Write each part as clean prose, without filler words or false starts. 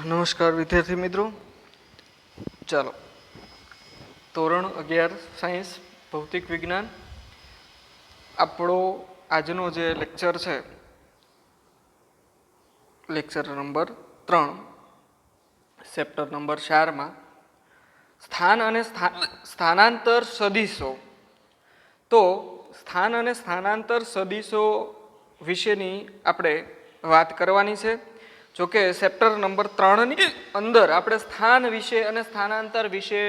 નમસ્કાર વિદ્યાર્થી મિત્રો, ચાલો ધોરણ 11 સાયન્સ ભૌતિક વિજ્ઞાન આપણો આજનો જે લેક્ચર છે લેક્ચર નંબર 3 ચેપ્ટર નંબર 4માં સ્થાન અને સ્થાનાંતર સદિશો. તો સ્થાન અને સ્થાનાંતર સદિશો વિશેની આપણે વાત કરવાની છે. જોકે ચેપ્ટર નંબર 3ની અંદર આપણે સ્થાન વિશે અને સ્થાનાંતર વિશે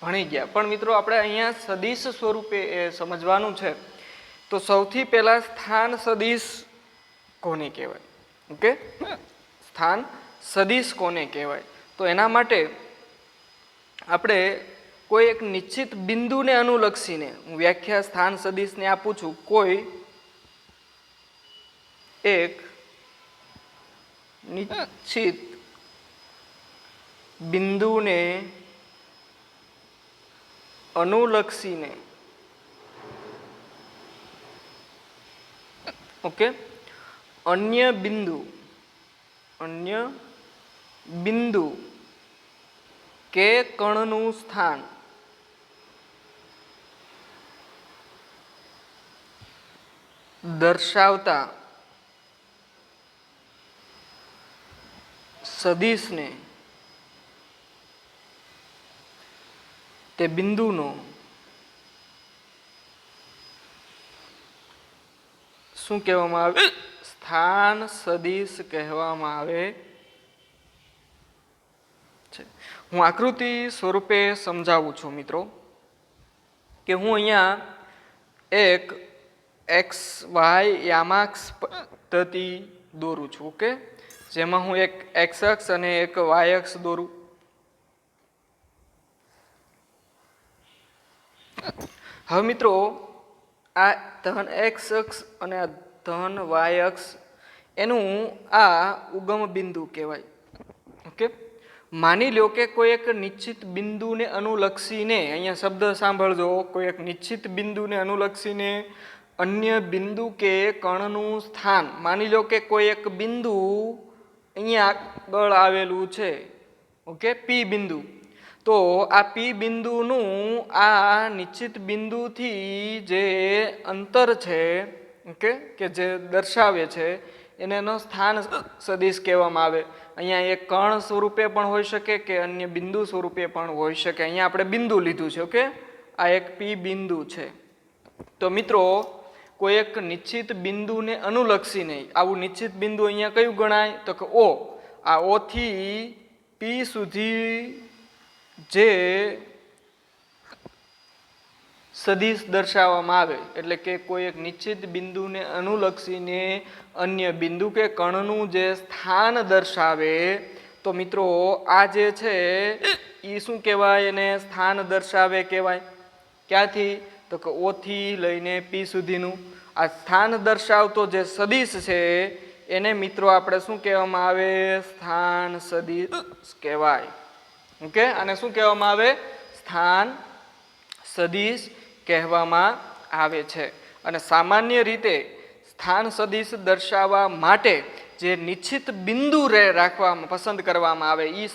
ભણી ગયા, પણ મિત્રો આપણે અહીંયા સદિશ સ્વરૂપે એ સમજવાનું છે. તો સૌથી પહેલા સ્થાન સદિશ કોને કહેવાય? ઓકે, સ્થાન સદિશ કોને કહેવાય? તો એના માટે આપણે કોઈ એક નિશ્ચિત બિંદુને અનુલક્ષીને હું વ્યાખ્યા સ્થાન સદિશને આપું છું. કોઈ એક નિશ્ચિત બિંદુને અનુલક્ષીને ઓકે અન્ય બિંદુ કે કણનું સ્થાન દર્શાવતા સદિશને તે બિંદુનો શું કહેવામાં આવે? સ્થાન સદિશ કહેવામાં આવે છે. હું આકૃતિ સ્વરૂપે સમજાવું છું મિત્રો, કે હું અહીંયા એક એક્સ વાય યામાક્ષ પદ્ધતિ દોરું છું. ઓકે, જેમાં હું એક એક્સ અક્ષ અને એક વાય અક્ષ દોરું. હવે મિત્રો આ ધન એક્સ અક્ષ અને આ ધન વાય અક્ષ એનું આ ઉગમ બિંદુ કહેવાય. ઓકે, માની લો કે કોઈ એક નિશ્ચિત બિંદુને અનુલક્ષીને, અહીંયા શબ્દ સાંભળજો, કોઈ એક નિશ્ચિત બિંદુને અનુલક્ષીને અન્ય બિંદુ કે કણનું સ્થાન, માની લો કે કોઈ એક બિંદુ અહીંયા આગળ આવેલું છે. ઓકે, પી બિંદુ. તો આ પી બિંદુનું આ નિશ્ચિત બિંદુથી જે અંતર છે, ઓકે, કે જે દર્શાવે છે એને એનો સ્થાન સદિશ કહેવામાં આવે. અહીંયા એક કણ સ્વરૂપે પણ હોઈ શકે કે અન્ય બિંદુ સ્વરૂપે પણ હોઈ શકે. અહીંયા આપણે બિંદુ લીધું છે. ઓકે, આ એક પી બિંદુ છે. તો મિત્રો કોઈ એક નિશ્ચિત બિંદુને અનુલક્ષીને આવું નિશ્ચિત બિંદુ અહીંયા કયું ગણાય? તો કે ઓ. આ ઓ થી પી સુધી જે સદિશ દર્શાવવામાં આવે, એટલે કે કોઈ એક નિશ્ચિત બિંદુને અનુલક્ષીને અન્ય બિંદુ કે કણનું જે સ્થાન દર્શાવે, તો મિત્રો આ જે છે એ શું કહેવાય? એને સ્થાન દર્શાવે કહેવાય. ક્યાંથી? તો કે ઓ થી લઈને પી સુધીનું આ સ્થાન દર્શાવતો જે સદિશ છે એને મિત્રો આપણે શું કહેવામાં આવે? સ્થાન સદિશ કહેવાય. ઓકે, આને શું કહેવામાં આવે? સ્થાન સદિશ કહેવામાં આવે છે. અને સામાન્ય રીતે સ્થાન સદિશ દર્શાવવા માટે જે નિશ્ચિત બિંદુ રાખવામાં પસંદ કરવામાં આવે એ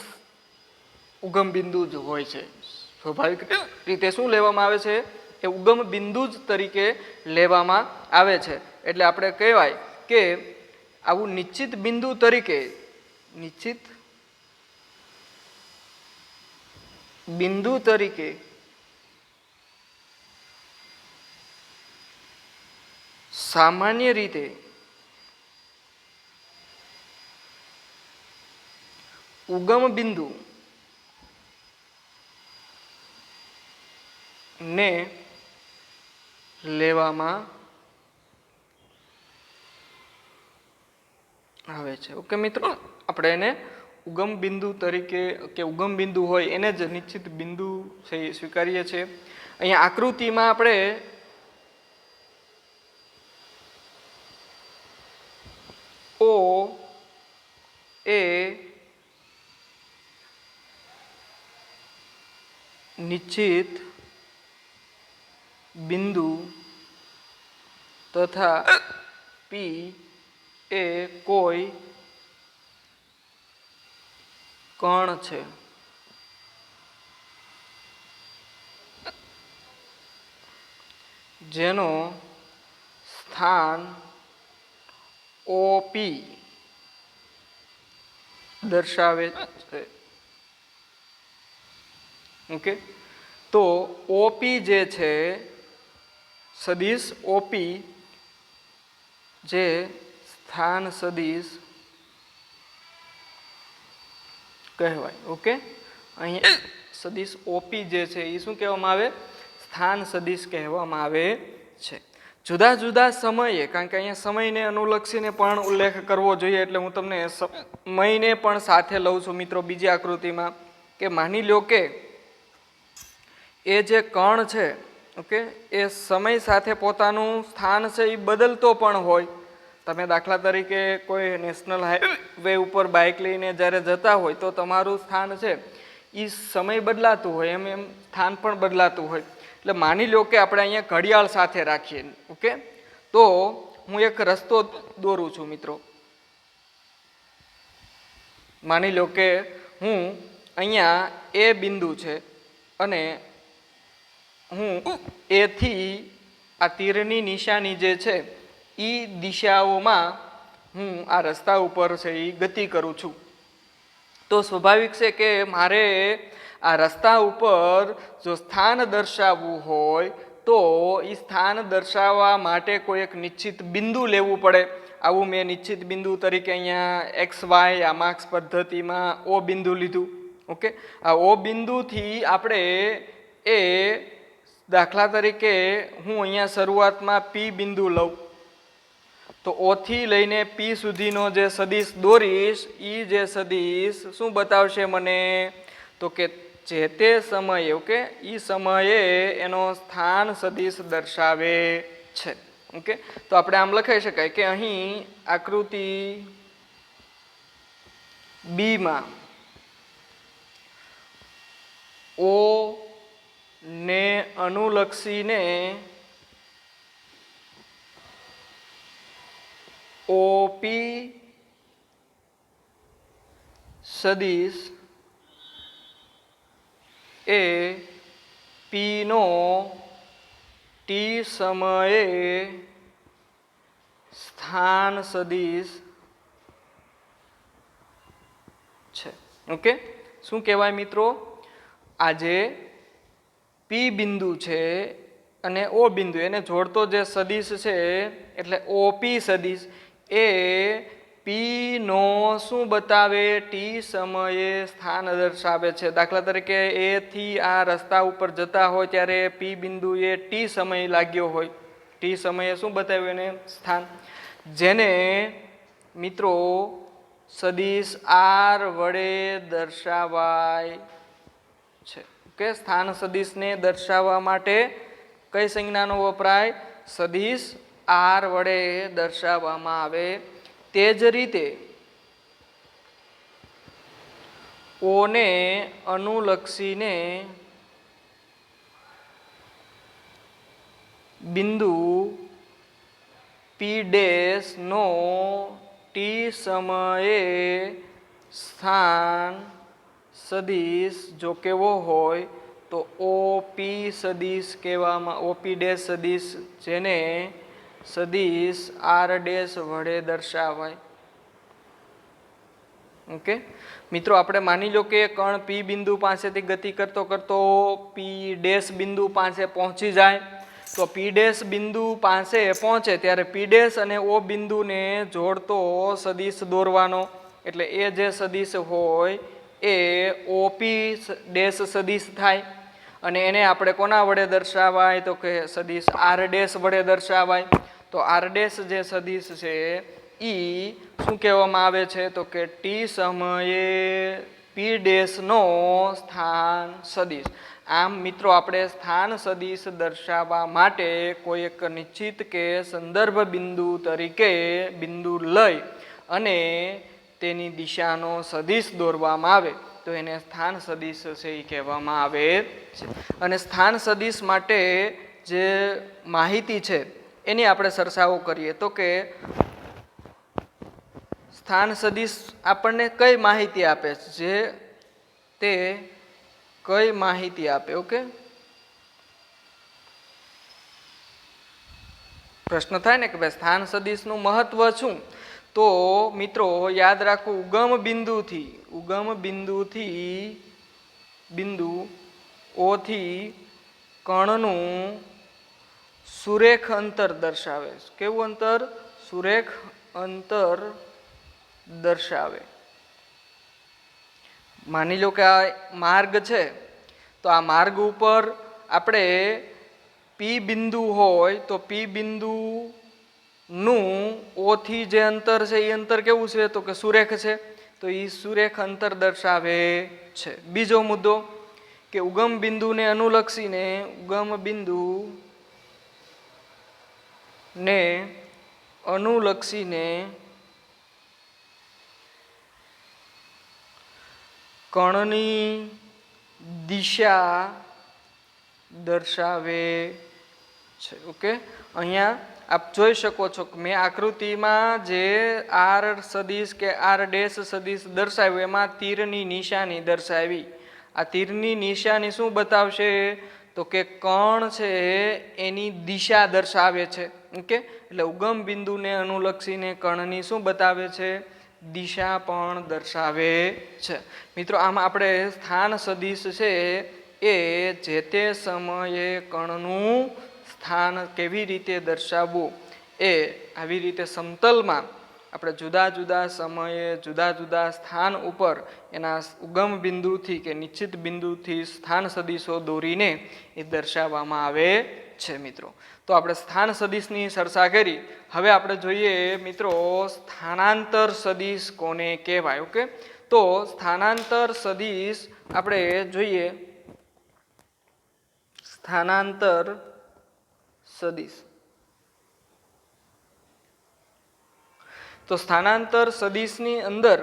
ઉગમ બિંદુ જ હોય છે. સ્વાભાવિક રીતે શું લેવામાં આવે છે? એ ઉગમ બિંદુ જ તરીકે લેવામાં આવે છે. એટલે આપણે કહેવાય કે આવું નિશ્ચિત બિંદુ તરીકે, નિશ્ચિત બિંદુ તરીકે સામાન્ય રીતે ઉગમ બિંદુ ને લેવામાં આવે છે. ઓકે મિત્રો, આપણે એને ઉગમ બિંદુ તરીકે કે ઉગમ બિંદુ હોય એને જ નિશ્ચિત બિંદુ છે સ્વીકારીએ છીએ. અહીંયા આકૃતિમાં આપણે ઓ એ નિશ્ચિત બિંદુ તથા પી એ કોઈ કણ છે જેનો સ્થાન ઓપી દર્શાવે છે. ઓકે, તો ઓપી જે છે સદિશ ઓપી જે સ્થાન સદિશ કહેવાય. ઓકે, અહીંયા સદિશ ઓપી જે છે એ શું કહેવામાં આવે? સ્થાન સદિશ કહેવામાં આવે છે. જુદા જુદા સમયે, કારણ કે અહીંયા સમયને અનુલક્ષીને પણ ઉલ્લેખ કરવો જોઈએ એટલે હું તમને સમયને પણ સાથે લઉં છું મિત્રો બીજી આકૃતિમાં, કે માની લો કે એ જે કણ છે, ઓકે, એ સમય સાથે પોતાનું સ્થાન છે એ બદલતો પણ હોય. તમે દાખલા તરીકે કોઈ નેશનલ હાઈવે ઉપર બાઇક લઈને જ્યારે જતા હોય તો તમારું સ્થાન છે એ સમય બદલાતું હોય, એમ એમ સ્થાન પણ બદલાતું હોય. એટલે માની લો કે આપણે અહીંયા ઘડિયાળ સાથે રાખીએ. ઓકે, તો હું એક રસ્તો દોરું છું મિત્રો. માની લો કે હું અહીંયા એ બિંદુ છે અને હું એથી આ તીરની નિશાની જે છે એ દિશાઓમાં હું આ રસ્તા ઉપર છે એ ગતિ કરું છું. તો સ્વાભાવિક છે કે મારે આ રસ્તા ઉપર જો સ્થાન દર્શાવવું હોય તો એ સ્થાન દર્શાવવા માટે કોઈ એક નિશ્ચિત બિંદુ લેવું પડે. આવું મેં નિશ્ચિત બિંદુ તરીકે અહીંયા એક્સ વાય આ માર્ક્સ પદ્ધતિમાં ઓ બિંદુ લીધું. ઓકે, આ ઓ બિંદુથી આપણે એ દાખલા તરીકે હું અહીંયા શરૂઆતમાં પી બિંદુ લઉં તો ઓથી લઈને પી સુધીનો જે સદિશ દોરીશ એ જે સદિશ શું બતાવશે મને? તો કે જે તે સમયે, ઓકે, એ સમયે એનો સ્થાન સદિશ દર્શાવે છે. ઓકે, તો આપણે આમ લખાઈ શકાય કે અહીં આકૃતિ બીમાં ઓ ને અનુલક્ષીને ઓપી સદિશ એ પીનો ટી સમયે સ્થાન સદિશ છે. ઓકે, શું કહેવાય મિત્રો? આજે પી બિંદુ છે અને ઓ બિંદુ એને જોડતો જે સદિશ છે એટલે ઓપી સદિશ એ પી નો શું બતાવે? ટી સમયે સ્થાન દર્શાવે છે. દાખલા તરીકે એ થી આ રસ્તા ઉપર જતા હોય ત્યારે પી બિંદુએ ટી સમય લાગ્યો હોય, ટી સમયે શું બતાવ્યું એને? સ્થાન. જેને મિત્રો સદિશ આર વડે દર્શાવાય છે. કે સ્થાન સદિશને દર્શાવવા માટે કઈ સંજ્ઞાનો વપરાય? સદિશ આર વડે દર્શાવવામાં આવે. તે જ રીતે ઓને અનુલક્ષીને બિંદુ પી ડેશ નો ટી સમયે સ્થાન સદિશ જો કેવો હોય તો ઓપી સદિશ કહેવામાં, ઓપી ડેશ સદિશ જેને સદિશ આર ડેશ વડે દર્શાવાય. ઓકે મિત્રો, આપણે માની લો કે કણ પી બિંદુ પાસેથી ગતિ કરતો કરતો પી ડેશ બિંદુ પાસે પહોંચી જાય. તો પી ડેશ બિંદુ પાસે પહોંચે ત્યારે પી ડેશ અને ઓ બિંદુને જોડતો સદિશ દોરવાનો. એટલે એ જે સદિશ હોય એ ઓપી ડેશ સદિશ થાય અને એને આપણે કોના વડે દર્શાવાય? તો કે સદિશ આર ડેશ વડે દર્શાવાય. તો આર ડેશ જે સદિશ છે ઈ શું કહેવામાં આવે છે? તો કે ટી સમયે પી ડેશ નો સ્થાન સદિશ. આમ મિત્રો આપણે સ્થાન સદિશ દર્શાવવા માટે કોઈ એક નિશ્ચિત કે સંદર્ભ બિંદુ તરીકે બિંદુ લઈ અને તેની દિશાનો સદિશ દોરવામાં આવે તો એને સ્થાન સદિશ છે એ કહેવામાં આવે છે. અને સ્થાન સદિશ માટે જે માહિતી છે એની આપણે સરસાવો કરીએ તો કે સ્થાન સદિશ આપણને કઈ માહિતી આપે છે? જે તે કઈ માહિતી આપે? ઓકે, પ્રશ્ન થાય ને કે ભાઈ સ્થાન સદિશનું મહત્વ શું? તો મિત્રો યાદ રાખો, ઉગમ બિંદુ ઓથી કણનું સુરેખ અંતર દર્શાવે. કેવું અંતર? સુરેખ અંતર દર્શાવે. માની લો કે આ માર્ગ છે, તો આ માર્ગ ઉપર આપણે પી બિંદુ હોય તો પી બિંદુનું ઓથી જે અંતર છે એ અંતર કેવું છે? તો કે સુરેખ છે. તો એ સુરેખ અંતર દર્શાવે છે. બીજો મુદ્દો કે ઉગમ બિંદુને અનુલક્ષીને કણની દિશા દર્શાવે છે. ઓકે, અહીંયા આપ જોઈ શકો છો કે મેં આકૃતિમાં જે આર સદિશ કે આર ડેશ સદિશ દર્શાવ્યું એમાં તીરની નિશાની દર્શાવી. આ તીરની નિશાની શું બતાવશે? તો કે કણ છે એની દિશા દર્શાવે છે. ઓકે, એટલે ઉગમ બિંદુને અનુલક્ષીને કણની શું બતાવે છે? દિશા પણ દર્શાવે છે. મિત્રો આમાં આપણે સ્થાન સદિશ છે એ જે તે સમયે કણનું સ્થાન કેવી રીતે દર્શાવવું એ આવી રીતે સમતલમાં આપણે જુદા જુદા સમયે જુદા જુદા સ્થાન ઉપર એના ઉગમ બિંદુથી કે નિશ્ચિત બિંદુથી સ્થાન સદિશો દોરીને એ દર્શાવવામાં આવે છે. મિત્રો તો આપણે સ્થાન સદિશની ચર્ચા કરી. હવે આપણે જોઈએ મિત્રો સ્થાનાંતર સદિશ કોને કહેવાય. ઓકે, તો સ્થાનાંતર સદિશ આપણે જોઈએ. સ્થાનાંતર સદિશ, તો સ્થાનાંતર સદિશની અંદર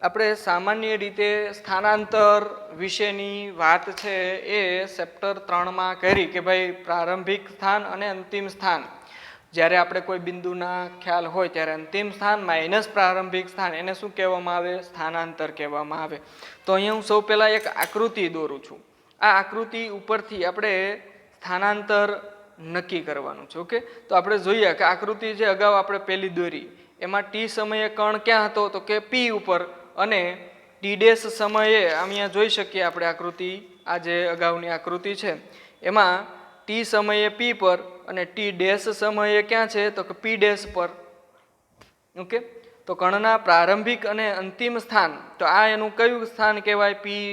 આપણે સામાન્ય રીતે સ્થાનાંતર વિશેની વાત છે એ ચેપ્ટર 3માં કરી કે ભાઈ પ્રારંભિક સ્થાન અને અંતિમ સ્થાન. જ્યારે આપણે કોઈ બિંદુના ખ્યાલ હોય ત્યારે અંતિમ સ્થાન માઇનસ પ્રારંભિક સ્થાન એને શું કહેવામાં આવે? સ્થાનાંતર કહેવામાં આવે. તો અહીંયા હું સૌ પહેલાં એક આકૃતિ દોરું છું. આ આકૃતિ ઉપરથી આપણે સ્થાનાંતર નક્કી કરવાનું છે. ઓકે, તો આપણે જોઈએ કે આકૃતિ જે અગાઉ આપણે પહેલી દોરી એમાં ટી સમયે કણ ક્યાં હતો? તો કે પી ઉપર, અને ટી ડેશ સમયે અહીંયા જોઈ શકીએ આપણે આકૃતિ, આ જે અગાઉની આકૃતિ છે એમાં ટી સમયે પી પર અને ટી ડેશ સમયે ક્યાં છે? તો કે પી ડેશ પર. ઓકે, તો કણના પ્રારંભિક અને અંતિમ સ્થાન, તો આ એનું કયું સ્થાન કહેવાય? પી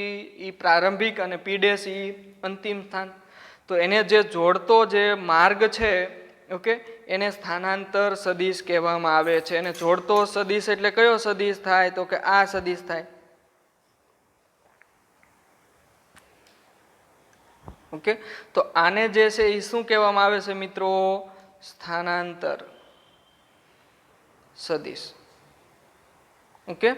ઈ પ્રારંભિક અને પી ડેશ ઈ અંતિમ સ્થાન. તો એને જે જોડતો જે માર્ગ છે, ઓકે, એને સ્થાનાંતર સદિશ કહેવામાં આવે છે. એને જોડતો સદિશ એટલે કયો સદિશ થાય? તો કે આ સદિશ થાય. ઓકે, તો આને જે છે એ શું કહેવામાં આવે છે મિત્રો? સ્થાનાંતર સદિશ. ઓકે,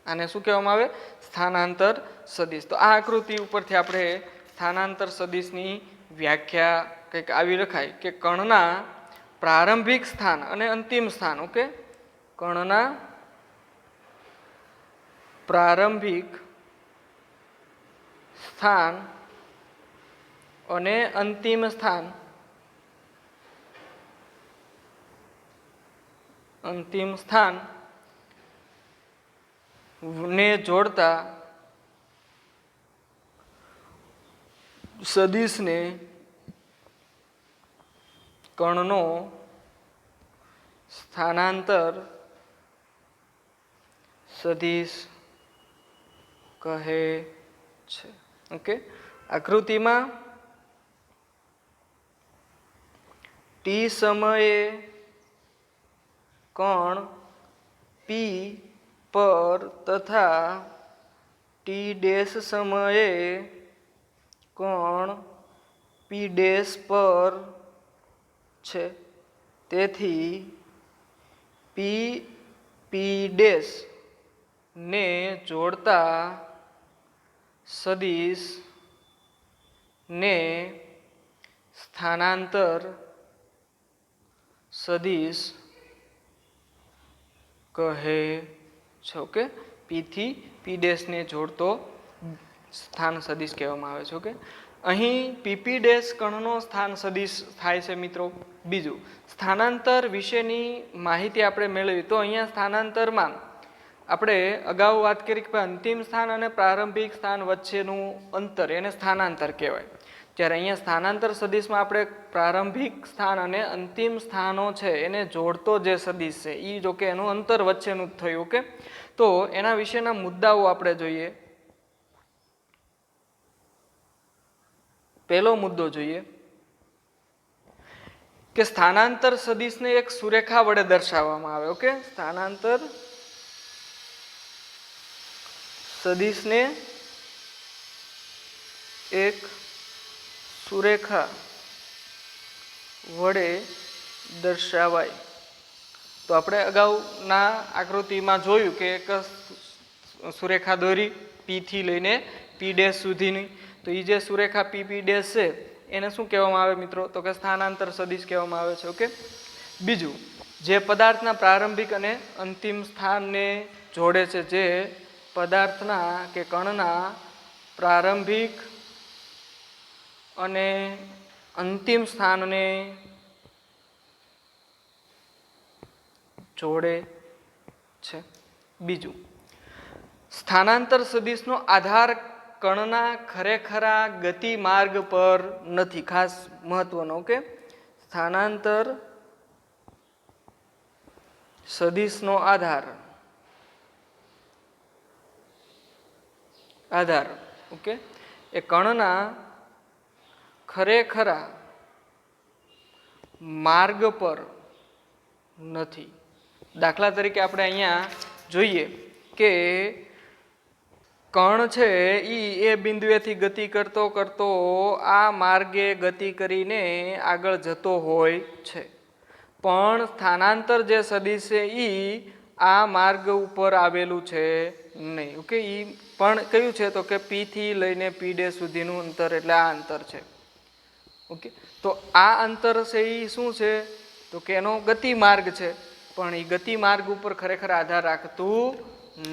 આને શું કહેવામાં આવે? સ્થાનાંતર સદિશ. તો આ આકૃતિ ઉપરથી આપણે સ્થાનાંતર સદિશની વ્યાખ્યા કંઈક આવી રખાય કે કણના પ્રારંભિક સ્થાન અને અંતિમ સ્થાન. ઓકે, કણના પ્રારંભિક સ્થાન અને અંતિમ સ્થાન ને જોડતા સદિશને કણનો સ્થાનાંતર સદિશ કહે છે. ઓકે, આકૃતિમાં ટી સમયે કણ પી પર તથા ટી ડેશ સમયે કણ પી ડેશ પર છે. તેથી પી ડેશ ને જોડતા સદિશ ને સ્થાનાંતર સદિશ કહે છે. ઓકે, પી થી પી ડેશને જોડતો સ્થાન સદિશ કહેવામાં આવે છે. ઓકે, અહીં પીપી ડેશ કણનો સ્થાન સદિશ થાય છે મિત્રો. બીજું, સ્થાનાંતર વિશેની માહિતી આપણે મેળવી તો અહીંયા સ્થાનાંતરમાં આપણે અગાઉ વાત કરી કે અંતિમ સ્થાન અને પ્રારંભિક સ્થાન વચ્ચેનું અંતર એને સ્થાનાંતર કહેવાય. જ્યારે અહીંયા સ્થાનાંતર સદિશમાં આપણે પ્રારંભિક સ્થાન અને અંતિમ સ્થાનો છે એને જોડતો જે સદિશ છે એ જો કે એનું અંતર વચ્ચેનું જ થયું. ઓકે, તો એના વિશેના મુદ્દાઓ આપણે જોઈએ. પહેલો મુદ્દો જોઈએ કે સ્થાનાંતર સદિશને એક સુરેખા વડે દર્શાવવામાં આવે. ઓકે, સ્થાનાંતર સદિશને એક સુરેખા વડે દર્શાવાય. તો આપણે અગાઉના આકૃતિમાં જોયું કે એક સુરેખા દોરી પી થી લઈને પી ડેશ સુધીની. તો એ જે સુરેખા પી ડેશ છે એને શું કહેવામાં આવે મિત્રો? તો કે સ્થાનાંતર સદિશ કહેવામાં આવે છે. ઓકે, બીજું, જે પદાર્થના પ્રારંભિક અને અંતિમ સ્થાનને જોડે છે, જે પદાર્થના કે કણના પ્રારંભિક અને અંતિમ સ્થાનને જોડે છે. બીજું, સ્થાનાંતર સદિશનો આધાર કણના ખરેખરા ગતિ માર્ગ પર નથી. ખાસ મહત્વનો. ઓકે, સ્થાનાંતર સદિશનો આધાર ઓકે એ કણના ખરેખરા માર્ગ પર નથી. દાખલા તરીકે આપણે અહીંયા જોઈએ કે કણ છે એ બિંદુએથી ગતિ કરતો કરતો આ માર્ગે ગતિ કરીને આગળ જતો હોય છે, પણ સ્થાનાંતર જે સદિશ છે એ આ માર્ગ ઉપર આવેલું છે નહીં. ઓકે, એ પણ કયું છે? તો કે પી થી લઈને પી ડે સુધીનું અંતર, એટલે આ અંતર છે. ઓકે, તો આ અંતર છે એ શું છે? તો કે એનો ગતિ માર્ગ છે, પણ એ ગતિ માર્ગ ઉપર ખરેખર આધાર રાખતું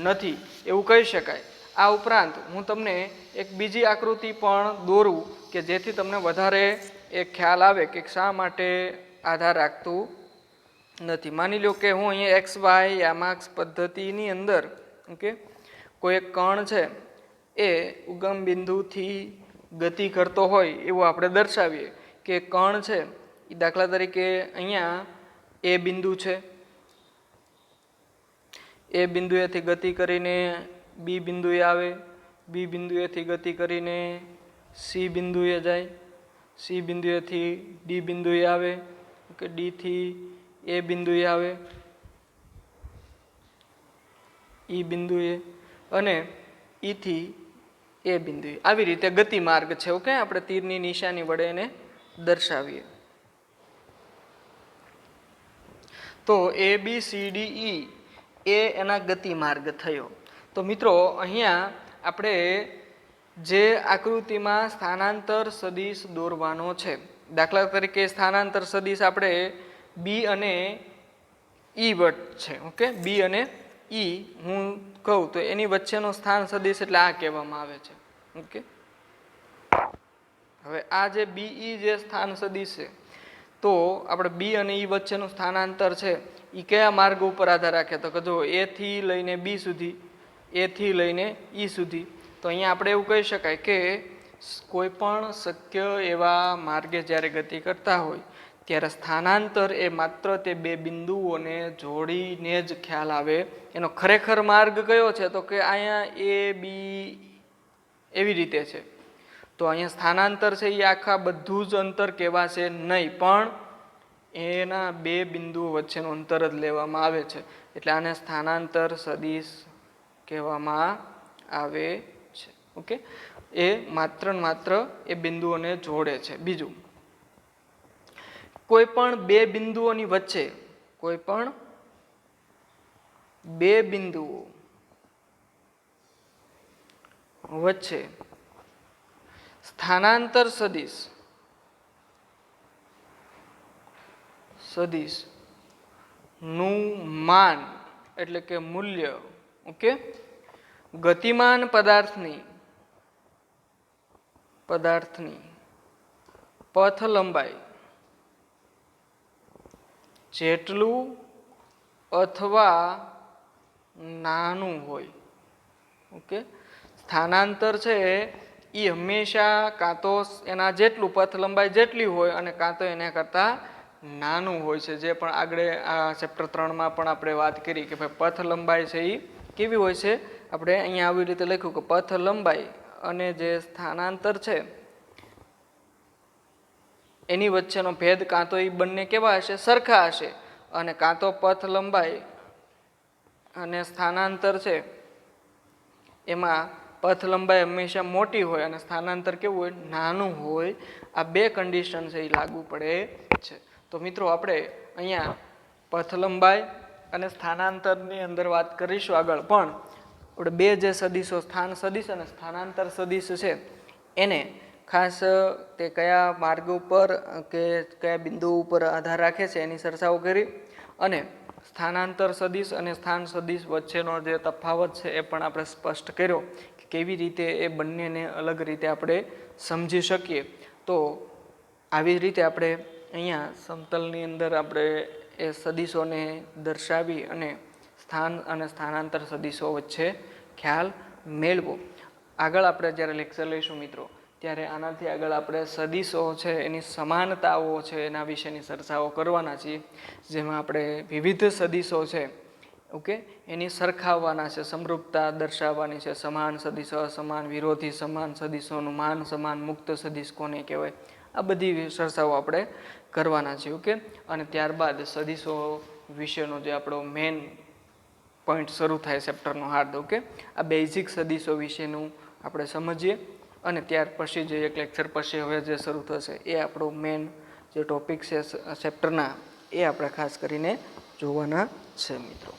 નથી એવું કહી શકાય. આ ઉપરાંત હું તમને એક બીજી આકૃતિ પણ દોરું કે જેથી તમને વધારે એક ખ્યાલ આવે કે શા માટે આધાર રાખતું નથી. માની લો કે હું અહીંયા એક્સ વાય યામાક્ષ પદ્ધતિની અંદર ઓકે કોઈ એક કણ છે એ ઉગમ બિંદુથી ગતિ કરતો હોય એવું આપણે દર્શાવીએ કે કણ છે એ દાખલા તરીકે અહીંયા એ બિંદુ છે, એ બિંદુએથી ગતિ કરીને બી બિંદુએ આવે, બી બિંદુએથી ગતિ કરીને સી બિંદુએ જાય, સી બિંદુએથી ડી બિંદુએ આવે, ઓકે ડીથી એ બિંદુએ આવે, ઈ બિંદુએ, અને ઈથી એ બિંદુએ. આવી રીતે ગતિ માર્ગ છે. ઓકે, આપણે તીરની નિશાની વડે એને દર્શાવીએ. તો એ બી સી ડી ઈ એ એના ગતિ માર્ગ થયો. તો મિત્રો અહીંયા આપણે જે આકૃતિમાં સ્થાનાંતર સદિશ દોરવાનો છે, દાખલા તરીકે સ્થાનાંતર સદિશ આપણે બી અને ઈ વચ્ચે છે. ઓકે, બી અને ઈ હું કહું તો એની વચ્ચેનો સ્થાન સદિશ એટલે આ કહેવામાં આવે છે. ઓકે, હવે આ જે બી ઈ જે સ્થાન સદિશ છે તો આપણે બી અને ઈ વચ્ચેનું સ્થાનાંતર છે એ કયા માર્ગ ઉપર આધાર રાખે? તો કે જો એ થી લઈને બી સુધી, એ થી લઈને ઈ સુધી. તો અહીંયા આપણે એવું કહી શકાય કે કોઈ પણ શક્ય એવા માર્ગે જ્યારે ગતિ કરતા હોય ત્યારે સ્થાનાંતર એ માત્ર તે બે બિંદુઓને જોડીને જ ખ્યાલ આવે. એનો ખરેખર માર્ગ કયો છે? તો કે અહીંયા એ બી એવી રીતે છે. તો અહીંયા સ્થાનાંતર છે એ આખા બધું જ અંતર કહેવાશે નહીં, પણ એના બે બિંદુઓ વચ્ચેનું અંતર જ લેવામાં આવે છે. એટલે આને સ્થાનાંતર સદિશ કહેવામાં આવે છે. ઓકે, એ માત્ર ને માત્ર એ બિંદુઓને જોડે છે. બીજું, કોઈ પણ બે બિંદુઓની વચ્ચે, કોઈ પણ બે બિંદુઓ વચ્ચે સ્થાનાંતર સદિશ નું માન એટલે કે મૂલ્ય ઓકે ગતિમાન પદાર્થની પથ લંબાઈ જેટલું અથવા નાનું હોય. ઓકે, સ્થાનાંતર છે એ હંમેશા કાં તો એના જેટલું પથ લંબાઈ જેટલી હોય અને કાં તો એના કરતાં નાનું હોય છે. જે પણ આગળ આ ચેપ્ટર 3માં પણ આપણે વાત કરી કે ભાઈ પથ લંબાઈ છે એ કેવી હોય છે. આપણે અહીંયા આવી રીતે લખ્યું કે પથ લંબાઈ અને જે સ્થાનાંતર છે એની વચ્ચેનો ભેદ કાં તો એ બંને કેવા હશે, સરખા હશે, અને કાં તો પથ લંબાઈ અને સ્થાનાંતર છે એમાં પથ લંબાઈ હંમેશા મોટી હોય અને સ્થાનાંતર કેવું હોય, નાનું હોય. આ બે કન્ડિશન છે એ લાગુ પડે છે. તો મિત્રો આપણે અહીંયા પથ લંબાઈ અને સ્થાનાંતરની અંદર વાત કરીશું આગળ, પણ આપણે બે જે સદીશો સ્થાન સદીશ અને સ્થાનાંતર સદીશ છે એને ખાસ તે કયા માર્ગ ઉપર કે કયા બિંદુ ઉપર આધાર રાખે છે એની ચર્ચાઓ કરી, અને સ્થાનાંતર સદીશ અને સ્થાન સદીશ વચ્ચેનો જે તફાવત છે એ પણ આપણે સ્પષ્ટ કર્યો કે કેવી રીતે એ બંનેને અલગ રીતે આપણે સમજી શકીએ. તો આવી રીતે આપણે અહીંયા સમતલની અંદર આપણે એ સદીશોને દર્શાવી અને સ્થાન અને સ્થાનાંતર સદીશો વચ્ચે ખ્યાલ મેળવો. આગળ આપણે જ્યારે લેક્ચર લઈશું મિત્રો ત્યારે આનાથી આગળ આપણે સદીશો છે એની સમાનતાઓ છે એના વિશેની ચર્ચાઓ કરવાના છીએ, જેમાં આપણે વિવિધ સદીશો છે ઓકે એની સરખાવવાના છે, સમરૂપતા દર્શાવવાની છે. સમાન સદીશ, અસમાન, વિરોધી સમાન સદીશોનું માન સમાન, મુક્ત સદીશ કોને કહેવાય, આ બધી ચર્ચાઓ આપણે કરવાના છીએ. ઓકે, અને ત્યારબાદ સદીશો વિશેનો જે આપણો મેન પોઈન્ટ શરૂ થાય ચેપ્ટરનો હાર્દ. ઓકે, આ બેઝિક સદીશો વિશેનું આપણે સમજીએ અને ત્યાર પછી જે એક લેક્ચર પછી હવે જે શરૂ થશે એ આપણો મેન જે ટોપિક છે ચેપ્ટરના એ આપણે ખાસ કરીને જોવાના છે મિત્રો.